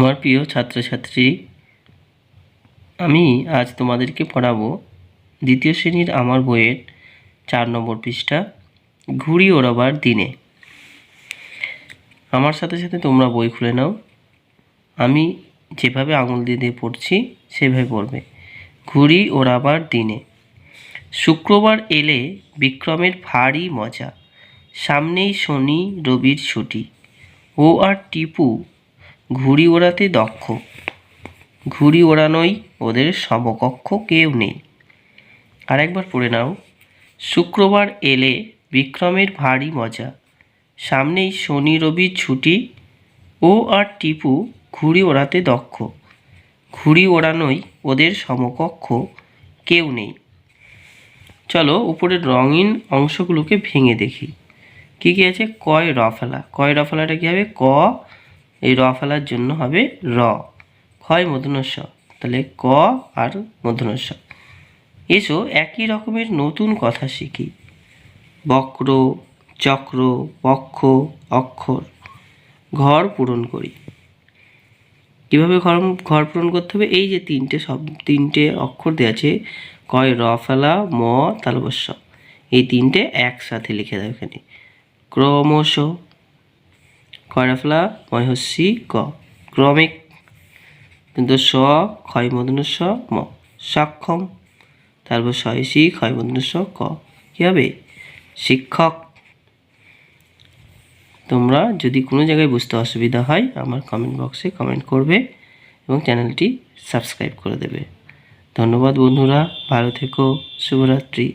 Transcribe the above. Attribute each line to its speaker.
Speaker 1: আমার প্রিয় ছাত্রছাত্রী, আমি আজ তোমাদেরকে পড়াবো দ্বিতীয় শ্রেণীর আমার বইয়ের 4 নম্বর পৃষ্ঠা ঘুড়ি ওড়াবার দিনে। আমার সাথে সাথে তোমরা বই খুলে নাও। আমি যেভাবে আঙুল দিয়ে পড়ছি সেভাবে পড়বে। ঘুড়ি ওড়াবার দিনে। শুক্রবার এলে বিক্রমের ভারী মজা, সামনেই শনি রবির ছুটি। ও আর টিপু ঘুড়ি ওড়াতে দক্ষ, ঘুড়ি ওড়ানোই ওদের সমকক্ষ কেউ নেই। আরেকবার পড়ে নাও। শুক্রবার এলে বিক্রমের ভারী মজা, সামনেই শনি রবির ছুটি। ও আর টিপু ঘুড়ি ওড়াতে দক্ষ, ঘুড়ি ওড়ানোই ওদের সমকক্ষ কেউ নেই। চলো উপরের রঙিন অংশগুলোকে ভেঙে দেখি কী কী আছে। কয় র ফেলা, কয় র ফেলাটা কী হবে? ক, এই র ফেলার জন্য হবে র। ক্ষয় মূর্ধন্য ষ, তাহলে ক আর মূর্ধন্য ষ। এসো একই রকমের নতুন কথা শিখি। বক্র, চক্র, পক্ষ, অক্ষর। ঘর পূরণ করি। কীভাবে ঘর পূরণ করতে হবে? এই যে তিনটে অক্ষর দেওয়া আছে, কয় র ফেলা, ম তালবস্য, এই তিনটে একসাথে লিখে দাও এখানে। ক্রমশ, কয় র ফেলা, ময়হস্যি ক, ক্রমিক, কিন্তু স, ক্ষয় মূর্ধন্য স, ম, সক্ষম, তারপর সয়সি ক্ষয় মূর্ধন্য স, ক, কী হবে? শিক্ষক। তোমরা যদি কোনো জায়গায় বুঝতে অসুবিধা হয় আমার কমেন্ট বক্সে কমেন্ট করবে এবং চ্যানেলটি সাবস্ক্রাইব করে দেবে। ধন্যবাদ বন্ধুরা, ভালো থেকো, শুভরাত্রি।